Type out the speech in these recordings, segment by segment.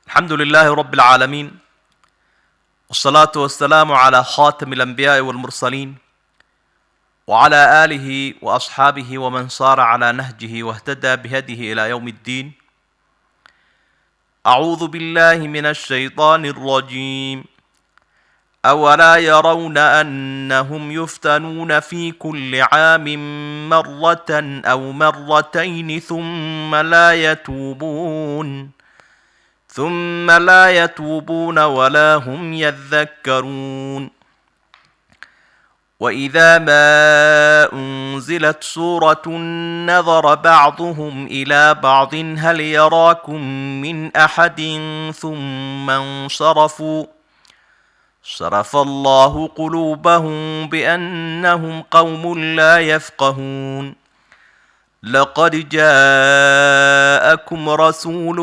الحمد لله رب العالمين، والصلاة والسلام على خاتم الأنبياء والمرسلين وعلى آله وأصحابه ومن صار على نهجه واهتدى بهديه إلى يوم الدين. أعوذ بالله من الشيطان الرجيم. أولا يرون أنهم يفتنون في كل عام مرة أو مرتين ثم لا يتوبون ولا هم يذكرون. وإذا ما أنزلت سورة نظر بعضهم إلى بعض هل يراكم من أحد ثم انصرفوا صرف الله قلوبهم بأنهم قوم لا يفقهون. لقد جاءكم رسول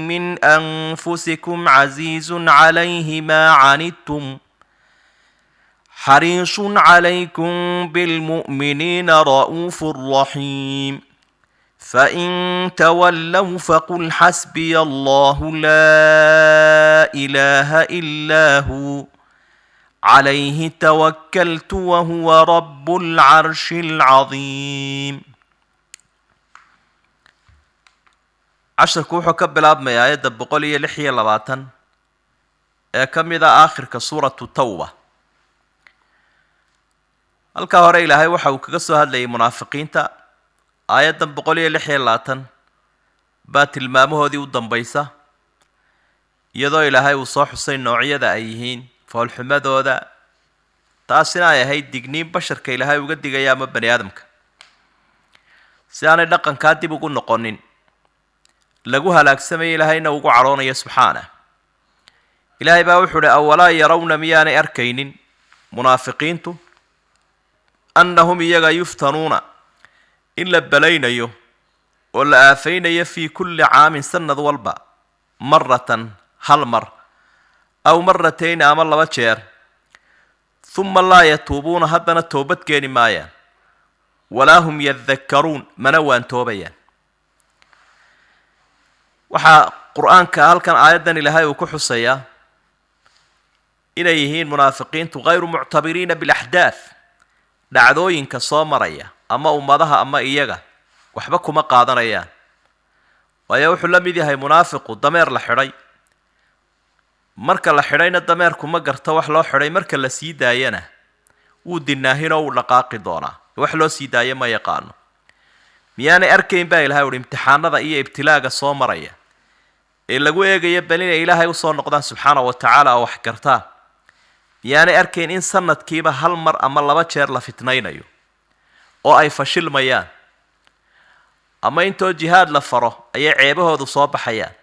من أنفسكم عزيز عليه ما عنتم حريص عليكم بالمؤمنين رؤوف رحيم. فإن تولوا فقل حسبي الله لا إله إلا هو عليه توكلت وهو رب العرش العظيم. casharku wuxuu ka bilaabmayaa aayadda 126 ee ka mid ah aakhirka suuratu tawba. halkaa hore ilaahay waxa uu kaga soo hadlayay munaafiqiinta. aayaddan 126 baa tilmaamahoodii u dambaysa, iyadoo ilaahay uu soo xusay noocyada ay yihiin foolxumadooda. taasina ay ahayd digniin basharka ilaahay uga digaya ama bani aadamka si aanay dhaqankaa dib ugu noqonin, lagu halaagsamay ilaahayna ugu caroonaya subxaana. ilaahay baa wuxuu uhi awalaa yarawna miyaanay arkaynin munaafiqiintu annahum iyaga yuftanuuna in la balaynayo oo la aafaynayo fii kulli caamin sanad walba maratan hal mar aw maratayn ama 2 jeer uma laa yatuubuuna haddana toobad keeni maayaan walaa hum yadakkaruun mana waan toobayaan. waxaa qur-aanka halkan aayaddan ilaahay uu ku xusayaa inay yihiin munaafiqiintu hayru muctabiriina bilaxdaaf, dhacdooyinka soo maraya ama ummadaha ama iyaga waxba kuma qaadanayaan. waayo wuxuu la mid yahay munaafiqu dameer la xidhay. marka la xidhayna dameerku ma garta wax loo xidhay, marka la sii daayana wuu dinaahinoo uu dhaqaaqi doonaa, wax loo sii daayo ma yaqaano. miyaanay arkayn baa ilahay uhi imtixaanada iyo ibtilaaga soo maraya ee lagu eegayo bal inay ilaahay usoo noqdaan subxaana wa tacaala oo wax gartaa. miyaanay arkayn in sanadkiiba hal mar ama 2 jeer la fitnaynayo oo ay fashilmayaan, ama intoo jihaad la faro ayay ceebahoodu soo baxayaan,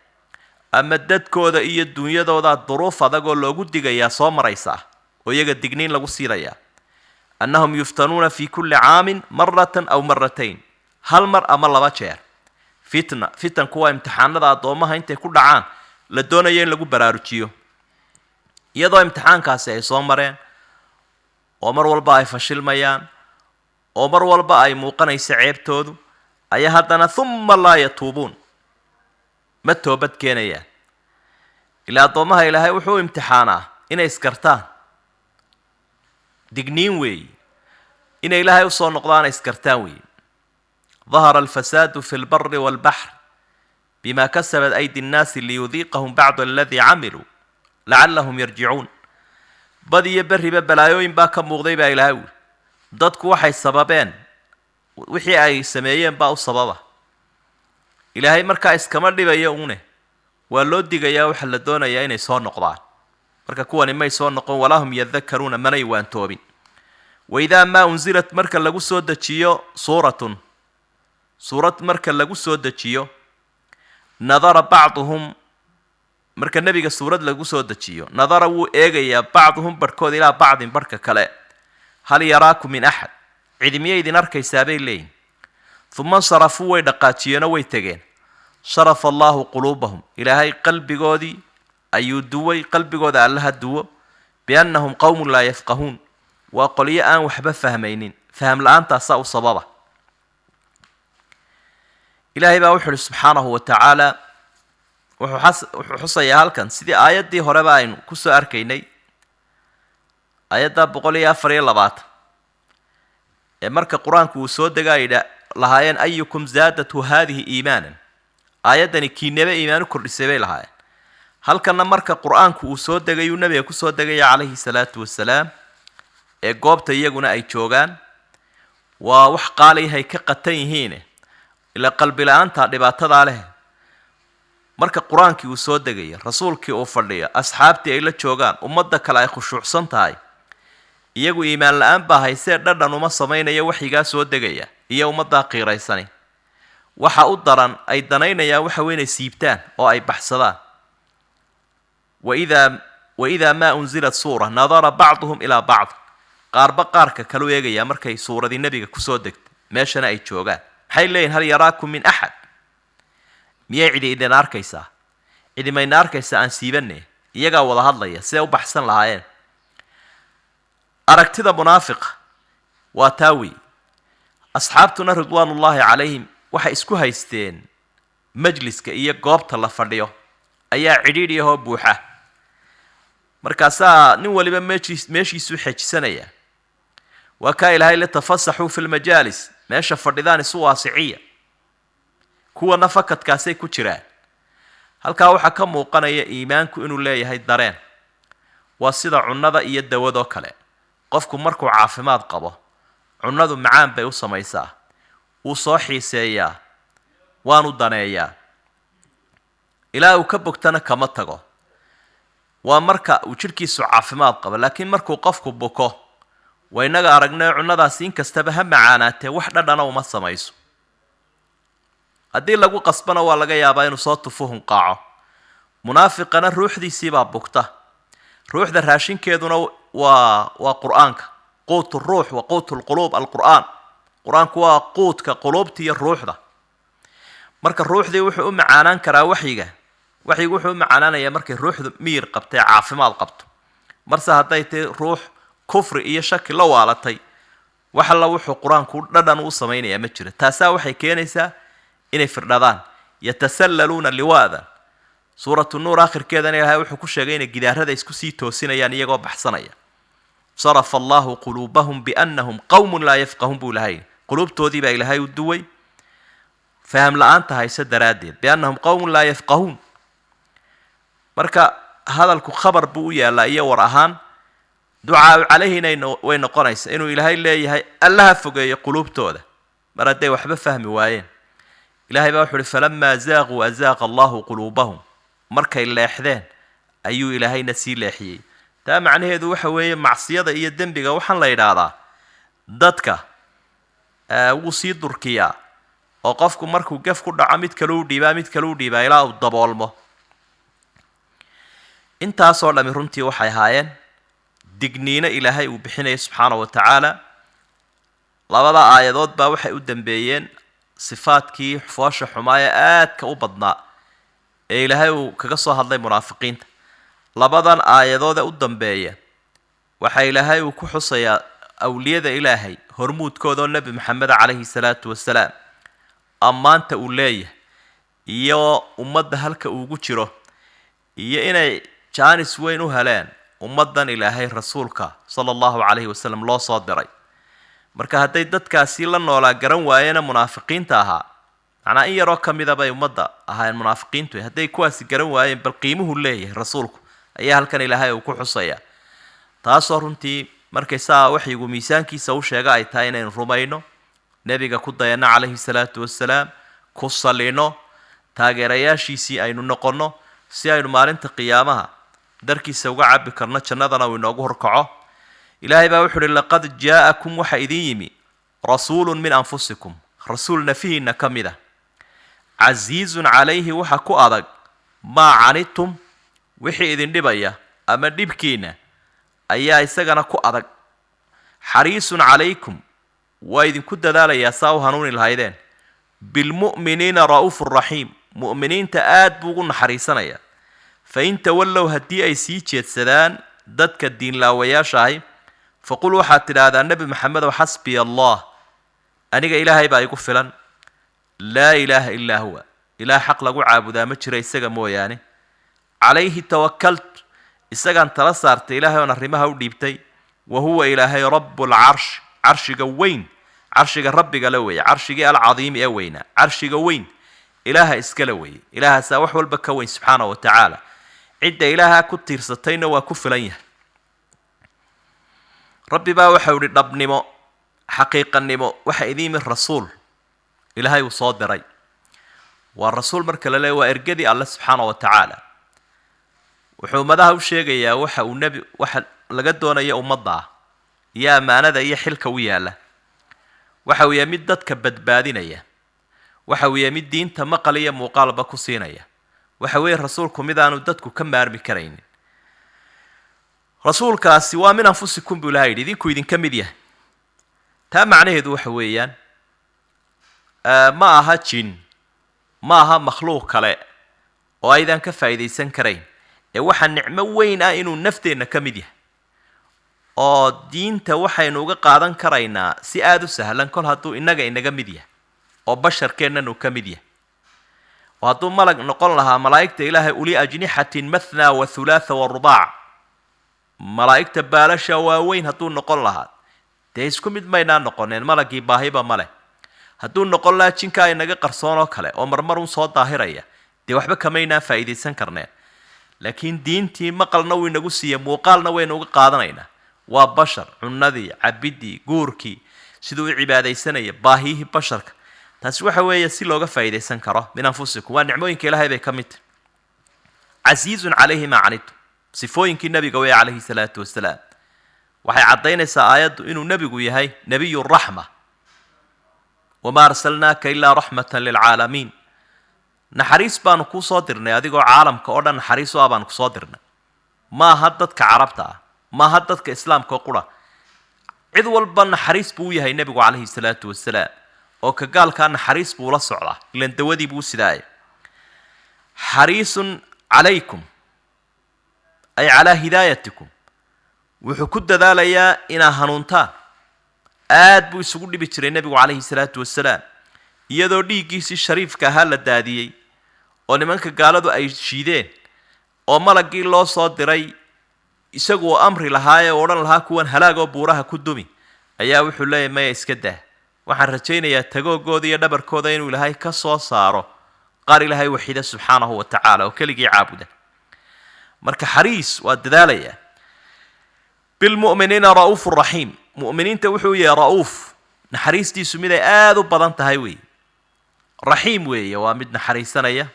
ama dadkooda iyo dunyadooda duruuf adagoo loogu digayaa soo maraysaa oo iyaga digniin lagu siinayaa. annahum yuftanuuna fi kulli caamin maratan aw maratayn, hal mar ama 2 jeer. fitanku waa imtixaanada addoomaha intay ku dhacaan la doonayo in lagu baraarujiyo, iyadoo imtixaankaasi ay soo mareen oo mar walba ay fashilmayaan oo mar walba ay muuqanayso ceebtoodu, ayaa haddana uma laa yatuubuun ma toobad keenayaan. ilaa addoomaha ilaahay wuxuu u imtixaanaa inay iskartaan. digniin weeyi inay ilaahay usoo noqdaan ay iskartaan weeyi. ظهر الفساد في البر والبحر بما كسبت أيدي الناس ليذيقهم بعض الذي عملوا لعلهم يرجعون. بدي بري ببلايوين باكا موغدي با إلهي dadku waxay sababeen wixii ay sameeyeen baa u sababa. ilaahay markaa iskama dhibayo une, waa loo digayaa waxa la doonayaa inay soo noqdaan. marka kuwani may soo noqon walahum yadhakkaruuna manay waan toobin. waidaa maa unzilat marka lagu soo dejiyo suurad marka lagu soo dejiyo nadara bacduhum, marka nebiga suurad lagu soo dejiyo nadara wuu eegayaa bacduhum barhkood ilaa bacdin barhka kale hal yaraakum min axad, cidi miyay idin arkaysaa bay leeyihin. uma insarafuu way dhaqaajiyeenoo way tegeen. sharafa allaahu quluubahum, ilaahay qalbigoodii ayuu duway, qalbigooda allaha duwo. biannahum qowmun laa yafqahuun, waa qolyo aan waxba fahmaynin, faham la-aantaasaa u sababa. ilaahay baa wuxuu uhi subxaanahu wa tacaala wuxuu xusayaa halkan sidii aayaddii horeba aynu kusoo arkaynay aayadda 124 ee marka qur-aanku uu soo degay lahaayeen ayukum zaadatu haadihi iimaanan aayaddani kiinaba iimaan u kordhisay bay lahaayeen halkanna marka qur-aanku uu soo degay uu nabiga ku soo degaya calayhi salaatu wasalaam ee goobta iyaguna ay joogaan waa wax qaaliyahay ka qatan yihiin ila qalbi la'aanta dhibaatada leh marka qur-aankii uu soo degay rasuulkii uu fadhiyo asxaabtii ay la joogaan ummadda kale ay khushuucsan tahay iyagu iimaan la'aan baa haysee dhadhan uma samaynayo waxigaa soo degaya iyo ummadda qiiraysani waxa u daran ay danaynayaan waxa weyn ay siibtaan oo ay baxsadaan وإذا ما أنزلت سورة نظر بعضهم إلى بعض qaarba qaarka kale u eegaya markay suuradii nabiga ku soo degtay meeshana ay joogaan maxay leeyihiin hal yaraakum min axad miyay cidi idin arkaysaa cidi mayna arkaysaa aan siibanne iyagaa wada hadlaya siday u baxsan lahaayeen aragtida munaafiqa waa taawi asxaabtuna ridwaanullaahi calayhim waxay isku haysteen majliska iyo goobta la fadhiyo ayaa cidhiidhiyahoo buuxa markaasaa nin waliba meeshiisu xejisanaya waa kaa ilaahay litafasaxuu fi lmajaalis meesha fadhidaan isu waasiciya kuwana fakadkaasay ku jiraan halkaa waxaa ka muuqanaya iimaanku inuu leeyahay dareen waa sida cunnada iyo dawadoo kale qofku markuu caafimaad qabo cunnadu macaan bay u samaysaa wuu soo xiiseeyaa waanu daneeyaa ilaa uu ka bogtana kama tago waa marka uu jidhkiisu caafimaad qabo laakiin markuu qofku buko waynaga aragnay cunnadaasi in kastaba ha macaanaatee wax dhadhana uma samayso haddii lagu qasbana waa laga yaabaa inuu soo tufuhun qaaco munaafiqana ruuxdiisii baa bugta ruuxda raashinkeeduna waa qur'aanka quutu ruux wa quutu lquluub alqur'aan qur-aanku waa quudka quluubta iyo ruuxda marka ruuxdii wuxuu u macaanaan karaa waxyigu wuxuu u macaanaanayaa markay ruuxdu miyir qabtay caafimaad qabto marse hadday tahay ruux kufri iyo shaki la waalatay wax alla wuxuu qur-aanku dhadhan u samaynayaa ma jiro taasaa waxay keenaysaa inay firdhadaan yatasallaluuna liwaada suuratu nuur aakhirkeedana ilaahay wuxuu ku sheegay inay gidaarada isku sii toosinayaan iyagoo baxsanaya sarafa allahu quluubahum biannahum qawmun laa yafqahuun buu ilahay quluubtoodii baa ilaahay u duway faham la'aanta hayse daraaddeed biannahum qawmun laa yafqahuun marka hadalku khabar buu u yaalaa iyo war ahaan ducaa calayhina way noqonaysa inuu ilaahay leeyahay allaha fogeeyo quluubtooda mar hadday waxba fahmi waayeen ilaahay baa wuxuu uhi falamaa zaaquu azaaqa allahu quluubahum markay leexdeen ayuu ilaahayna sii leexiyey taa macnaheedu waxa weeye macsiyada iyo dembiga waxaan la yidhaahdaa dadka wuu sii durkiyaa oo qofku markuu gaf ku dhaco mid kale u dhiibaa ilaa uu daboolmo intaasoo dhami runtii waxay ahaayeen digniino ilaahay uu bixinaya subxaana wa tacaala labada aayadood baa waxay u dambeeyeen sifaadkii foosha xumaa ee aadka u badnaa ee ilaahay uu kaga soo hadlay munaafiqiinta labadan aayadood ee u dambeeya waxa ilaahay uu ku xusayaa awliyada ilaahay hormuudkooda oo nebi maxamed calayhi salaatu wasalaam ammaanta uu leeyahay iyo ummadda halka uugu jiro iyo inay jaanis weyn u heleen ummaddan ilaahay rasuulka sala allahu calayhi wasalam loo soo diray marka hadday dadkaasi la noolaa garan waayeena munaafiqiinta ahaa macnaa in yaroo ka mida bay ummadda ahaayeen munaafiqiintu hadday kuwaasi garan waayeen bal qiimuhu leeyahay rasuulku ayaa halkan ilaahay uu ku xusayaa taasoo runtii markay saa waxyigu miisaankiisa u sheega ay tahay inaynu rumayno nebiga ku dayano calayhi salaatu wasalaam ku salino taageerayaashiisii aynu noqonno si aynu maalinta qiyaamaha darkiisa uga cabbi karno jannadana uu inoogu horkaco ilaahay baa wuxuu uhi laqad jaa'akum waxa idin yimi rasuulun min anfusikum rasuul nafihiinna ka mid ah casiizun calayhi waxa ku adag maa canidtum wixii idin dhibaya ama dhibkiinna ayaa isagana ku adag xariisun calaykum waa idinku dadaalayaa saa u hanuuni lahaydeen bilmu'miniina ra'uufu raxiim mu'miniinta aad buu ugu naxariisanayaa fain tawallow haddii ay sii jeedsadaan dadka diinlaawayaasha ahi faqul waxaad tidhaahdaa nebi maxamedow xasbiya allah aniga ilaahay baa igu filan laa ilaaha illaa huwa ilaah xaq lagu caabudaa ma jira isaga mooyaane calayhi tawakkaltu isagaan tala saartay ilaahay oon arrimaha u dhiibtay wa huwa ilaahay rabbulcarsh carshiga weyn carshiga rabbiga la weeye carshigii alcadiimi ee weynaa carshiga weyn ilaaha iskala weeye ilaahaasaa wax walba ka weyn subxaana wa tacaala cidda ilaaha ku tiirsatayna waa ku filan yahay rabbi baa waxau idhi dhabnimo xaqiiqannimo waxa idiimi rasuul ilaahay uu soo diray waa rasuul marka la leeyahy waa ergadii alle subxaana wa tacaala wuxuu ummadaha u sheegayaa waxa laga doonaya ummadda ah iyo ammaanada iyo xilka u yaalla waxa uu yahay mid dadka badbaadinaya waxa uu yahay mid diinta maqal iyo muuqaalba ku siinaya waxa weeye rasuulku mid aanu dadku ka maarmi karaynin rasuulkaasi waa min anfusikum buu ilahay yidhi idinku idinka mid yahay taa macnaheedu waxa weeyaan ma aha jin ma aha makhluuq kale oo aydan ka faa'iidaysan karayn ee waxa nicmo weyn ah inuu nafteenna ka mid yahay oo diinta waxaynu uga qaadan karaynaa si aada u sahlan kol hadduu innaga inaga mid yahay oo basharkeennan uu ka mid yahay oo hadduu malag noqon lahaa malaa'igta ilaahay uli ajnixatin mathna wa thulaatha wa rubaac malaa'igta baalasha waaweyn hadduu noqon lahaa dee isku mid maynaa noqoneen malagii baahiba ma leh hadduu noqon lahaa jinkaa inaga qarsoon oo kale oo marmar un soo daahiraya dee waxba kamaynaa faa'iidaysan karneen laakiin diintii maqalna wuu inagu siiyey muuqaalna waynu uga qaadanaynaa waa bashar cunadii cabidii guurkii siduu u cibaadaysanaya baahiyihii basharka taasi waxa weeye si looga faa'iidaysan karo min anfusikum waa nicmooyinka ilaahay bay ka mid tahay casiizun calayhi maa canidtum sifooyinkii nabiga weeye calayhi salaatu wasalaam waxay caddaynaysaa aayaddu inuu nebigu yahay nebiyu raxma wamaa arsalnaaka ilaa raxmatan lilcaalamiin naxariis baanu kuu soo dirnay adigoo caalamka oo dhan naxariis u ah baanu kusoo dirnay ma aha dadka carabta ah ma aha dadka islaamka oo qura cid walba naxariis buu u yahay nebigu calayhi salaatu wasalaam oo ka gaalkaa naxariis buu la socdaa ilan dawadii buu sidaaya xariisun calaykum ay calaa hidaayatikum wuxuu ku dadaalayaa inaa hanuuntaan aad buu isugu dhibi jiray nebigu calayhi salaatu wasalaam iyadoo dhiiggiisii shariifka ahaa la daadiyey oo nimanka gaaladu ay shiideen oo malagii loo soo diray isaguoo amri lahaayee oo odhan lahaa kuwan halaagoo buuraha ku dumi ayaa wuxuu leeyahy maya iska dah waxaan rajaynayaa tagoogooda iyo dhabarkooda inuu ilaahay ka soo saaro qaar ilaahay waxiida subxaanahu wa tacaala oo keligii caabuda marka xariis waa dadaalayaa bilmu'miniina ra'uufu raxiim mu'miniinta wuxuu yahay ra'uuf naxariistiisu mid ay aada u badan tahay weeye raxiim weeye waa mid naxariisanaya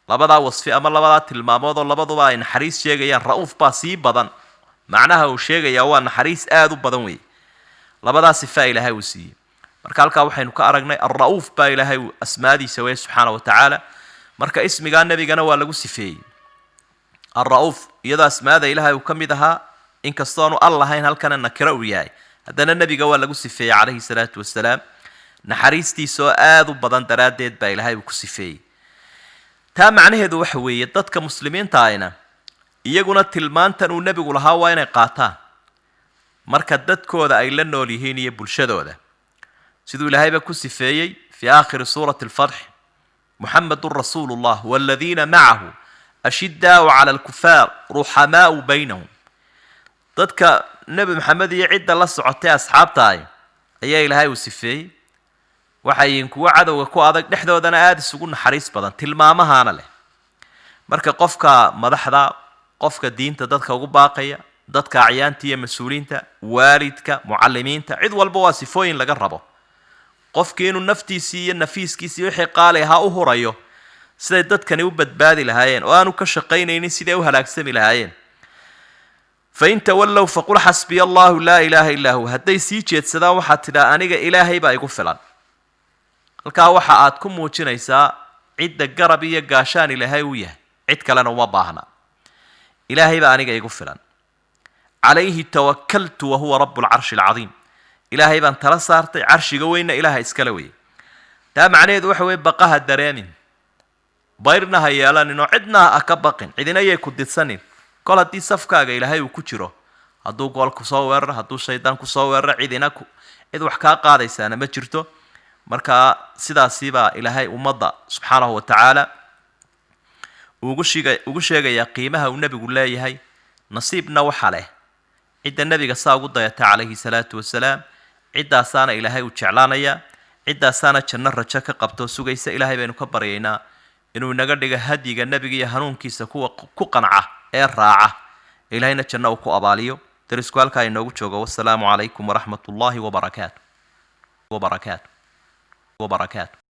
labadaa wasfi ama labadaa tilmaamood oo labaduba ay naxariis sheegayaan ra'uuf baa sii badan macnaha uu sheegayaa waa naxariis aada u badan weeye labadaa sifaa ilaahay uu siiyey marka halkaa waxaynu ka aragnay alra'uuf baa ilaahay asmaadiisa weeye subxaana wa tacaala marka ismigaa nebigana waa lagu sifeeyey alra'uuf iyadoo asmaada ilaahay uu ka mid ahaa inkastoonu al lahayn halkana nakiro uu yahay haddana nebiga waa lagu sifeeyey calayhi salaatu wasalaam naxariistiisa oo aada u badan daraaddeed baa ilaahay uu ku sifeeyey taa macnaheedu waxa weeye dadka muslimiinta ayna iyaguna tilmaantan uu nebigu lahaa waa inay qaataan marka dadkooda ay la nool yihiin iyo bulshadooda siduu ilaahayba ku sifeeyey fii aakhiri suurati alfatx muxamedun rasuulu llah waaladiina macahu ashiddaau cala alkufaar ruxamaau baynahum dadka nebi maxamed iyo cidda la socotay asxaabtaay ayaa ilaahay uu sifeeyey waxay yihiin kuwo cadowga ku adag dhexdoodana aada isugu naxariis badan tilmaamahaana leh marka qofka madaxda qofka diinta dadka ugu baaqaya dadka acyaanta iyo mas-uuliinta waalidka mucalimiinta cid walba waa sifooyin laga rabo qofkii inuu naftiisii iyo nafiiskiisii wixii qaali ahaa u hurayo siday dadkani u badbaadi lahaayeen oo aanu ka shaqaynaynin siday u halaagsami lahaayeen fain tawallow faqul xasbiya allahu laa ilaaha illaa hu hadday sii jeedsadaan waxaad tidhaa aniga ilaahay baa igu filan halkaa waxa aad ku muujinaysaa cidda garab iyo gaashaan ilaahay uu yahay cid kalena uma baahna ilaahay baa aniga igu filan calayhi tawakaltu wahuwa rabu lcarshi alcadiim ilaahay baan tala saartay carshiga weynna ilaaha iskala weyey taa macnaheedu waxa weye baqaha dareemin bayrna ha yeelanin oo cidna ha ka baqin cidina yay ku didsanin kol haddii safkaaga ilaahay uu ku jiro hadduu gool kusoo weeraro hadduu shaydaan kusoo weeraro cid wax kaa qaadaysaana ma jirto marka sidaasibaa ilaahay ummadda subxaanahu wa tacaala ugu sheegayaa qiimaha uu nebigu leeyahay nasiibna waxa leh cidda nebiga saa ugu dayata calayhi salaatu wasalaam ciddaasaana ilaahay uu jeclaanaya ciddaasaana janno rajo ka qabto sugaysa ilaahay baynu ka baryaynaa inuu inaga dhiga hadiga nebiga iyo hanuunkiisa kuwa ku qanca ee raaca ilaahayna janno uu ku abaaliyo darisku halkaa inoogu joogo wassalaamu calaykum waraxmat ullaahi wabarakaatu